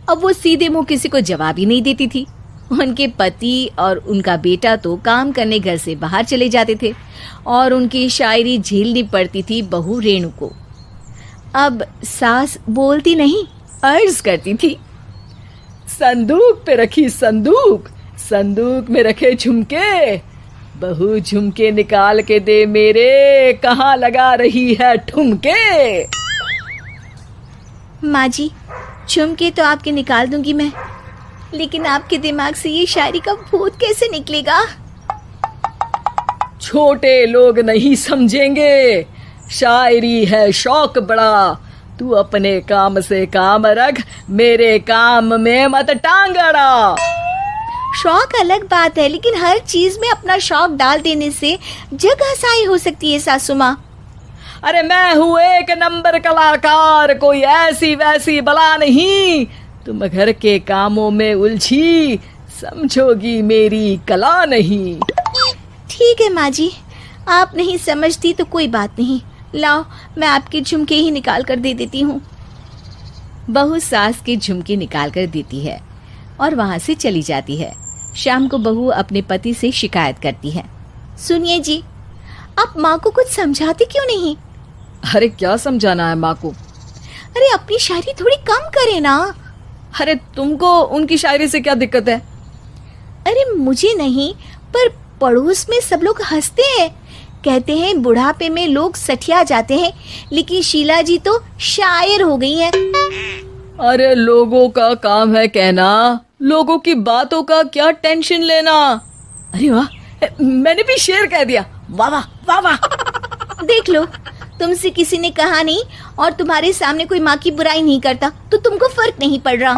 अब वो सीधे मुंह किसी को जवाब ही नहीं देती थी। उनके पति और उनका बेटा तो काम करने घर से बाहर चले जाते थे और उनकी शायरी झेलनी पड़ती थी बहू रेणु को। अब सास बोलती नहीं, अर्ज करती थी, संदूक पे रखी संदूक, संदूक में रखे झुमके, बहू झुमके निकाल के दे मेरे, कहाँ लगा रही है ठुमके। माँ जी, झुमके तो आपके निकाल दूंगी मैं, लेकिन आपके दिमाग से ये शायरी का भूत कैसे निकलेगा? छोटे लोग नहीं समझेंगे, शायरी है शौक बड़ा, तू अपने काम से काम रख, मेरे काम में मत टांग अड़ा। शौक अलग बात है, लेकिन हर चीज में अपना शौक डाल देने से जग हंसाई हो सकती है सासू माँ। अरे मैं हूँ एक नंबर कलाकार, कोई ऐसी वैसी बला नहीं, तुम घर के कामों में उलझी, समझोगी मेरी कला नहीं। ठीक है माँ जी, आप नहीं समझती तो कोई बात नहीं, लाओ मैं आपके झुमके ही निकाल कर दे देती हूँ। बहू सास के झुमके निकाल कर देती है और वहां से चली जाती है। शाम को बहू अपने पति से शिकायत करती है, सुनिए जी, आप माँ को कुछ समझाते क्यों नहीं? अरे क्या समझाना है माँ को? अरे अपनी शायरी थोड़ी कम करे ना। अरे तुमको उनकी शायरी से क्या दिक्कत है? अरे मुझे नहीं, पर पड़ोस में सब लोग हंसते हैं, कहते हैं बुढ़ापे में लोग सठिया जाते हैं, लेकिन शीला जी तो शायर हो गई हैं। अरे लोगों का काम है कहना, लोगों की बातों का क्या टेंशन लेना। अरे वाह, मैंने भी शेर कह दिया, वाह वाह वाह वाह। देख लो, तुमसे किसी ने कहा नहीं और तुम्हारे सामने कोई माँ की बुराई नहीं करता तो तुमको फर्क नहीं पड़ रहा।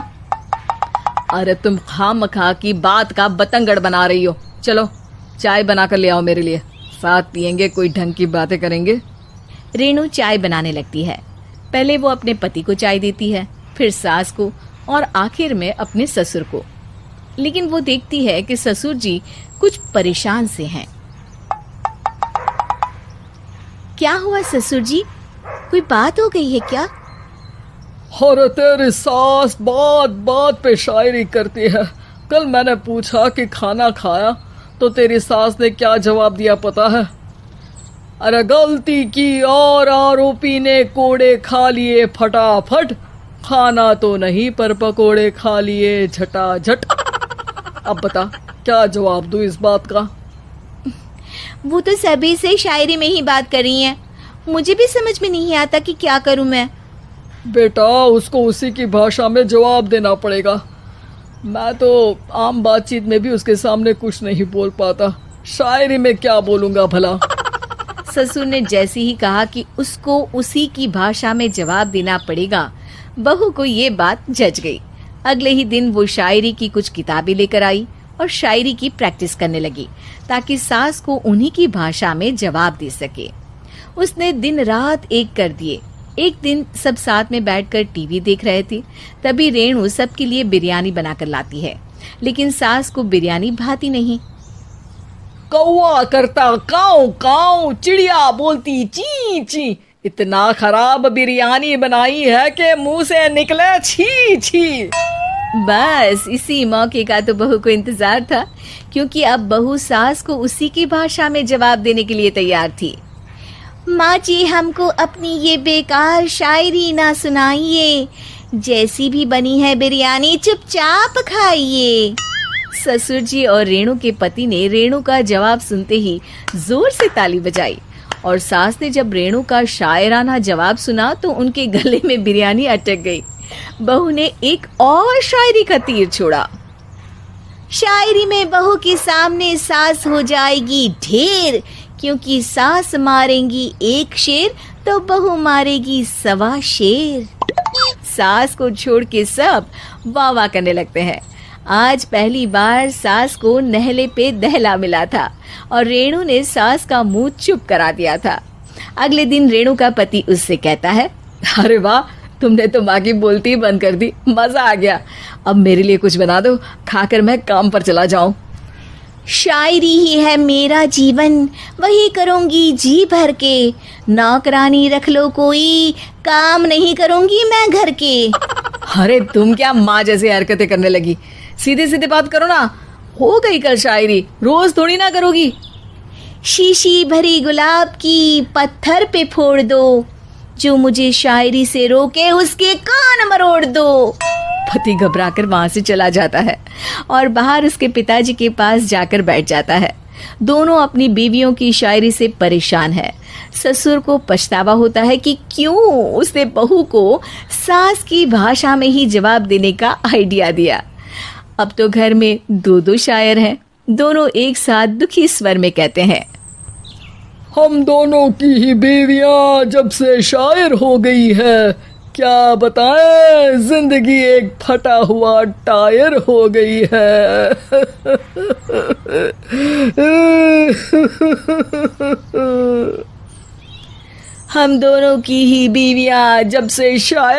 अरे तुम खामखा की बात का बतंगड़ बना रही हो। चलो चाय बना कर ले आओ मेरे लिए, साथ पियेंगे, कोई ढंग की बातें करेंगे। रेणु चाय बनाने लगती है। पहले वो अपने पति को चाय देती है, फिर सास को और आखिर में अपने ससुर को। लेकिन वो देखती है कि ससुर जी कुछ परेशान से हैं। क्या हुआ ससुर जी, कोई बात हो गई है क्या? अरे तेरी सास बात बात पे शायरी करती है। कल मैंने पूछा कि खाना खाया तो तेरी सास ने क्या जवाब दिया पता है? अरे गलती की और आरोपी ने कोड़े खा लिए फटाफट, खाना तो नहीं पर पकोड़े खा लिए झटाझट। अब बता क्या जवाब दूं इस बात का? वो तो सभी से शायरी में ही बात कर रही हैं, मुझे भी समझ में नहीं आता कि क्या करूं मैं। बेटा उसको उसी की भाषा में जवाब देना पड़ेगा। मैं तो आम बातचीत में भी उसके सामने कुछ नहीं बोल पाता, शायरी में क्या बोलूंगा भला। ससुर ने जैसे ही कहा कि उसको उसी की भाषा में जवाब देना पड़ेगा, बहू को ये बात जच गई। अगले ही दिन वो शायरी की कुछ किताबें लेकर आई और शायरी की प्रैक्टिस करने लगी ताकि सास को उन्हीं की भाषा में जवाब दे सके। उसने दिन रात एक कर दिए। एक दिन सब साथ में बैठकर टीवी देख रहे थे, तभी रेणु सबके लिए बिरयानी बनाकर लाती है, लेकिन सास को बिरयानी भाती नहीं। कौवा करता काऊ काऊ, चिड़िया बोलती ची ची, इतना खराब बिरयानी बनाई है कि मुंह से निकले छी छी। बस इसी मौके का तो बहू को इंतजार था, क्योंकि अब बहू सास को उसी की भाषा में जवाब देने के लिए तैयार थी। माँ जी, हमको अपनी ये बेकार शायरी ना सुनाइए, जैसी भी बनी है बिरयानी चुपचाप खाइए। ससुर जी और रेणु के पति ने रेणु का जवाब सुनते ही जोर से ताली बजाई और सास ने जब रेणु का शायराना जवाब सुना तो उनके गले में बिरयानी अटक गई। बहू ने एक और शायरी का तीर छोड़ा। शायरी में बहू के सामने सास हो जाएगी ढेर, क्योंकि सास मारेंगी एक शेर तो बहू मारेगी 1.25 शेर। सास को छोड़ के सब वाह वाह करने लगते हैं। आज पहली बार सास को नहले पे दहला मिला था और रेणु ने सास का मुंह चुप करा दिया था। अगले दिन रेणु का पति उससे कहता है, अरे वाह, तुमने तो माँ की बोलती बंद कर दी, मजा आ गया। अब मेरे लिए कुछ बना दो, खाकर मैं काम पर चला जाऊं। शायरी ही है मेरा जीवन, वही करूंगी जी भर के, नौकरानी रख लो कोई, काम नहीं करूंगी मैं घर के। अरे तुम क्या माँ जैसी हरकतें करने लगी, सीधे सीधे बात करो ना। हो गई कल शायरी, रोज थोड़ी ना करोगी। शीशी भरी गुलाब की पत्थर पे फोड़ दो, जो मुझे शायरी से रोके उसके कान मरोड़ दो। पति घबराकर वहां से चला जाता है और बाहर उसके पिताजी के पास जाकर बैठ जाता है। दोनों अपनी बीवियों की शायरी से परेशान है। ससुर को पछतावा होता है कि क्यों उसने बहू को सास की भाषा में ही जवाब देने का आइडिया दिया। अब तो घर में दो दो शायर हैं। दोनों एक साथ दुखी स्वर में कहते हैं, हम दोनों की ही बीवियां जब से शायर हो गई है, क्या बताएं, जिंदगी एक फटा हुआ टायर हो गई है। हम दोनों की ही बीवियां जब से शायर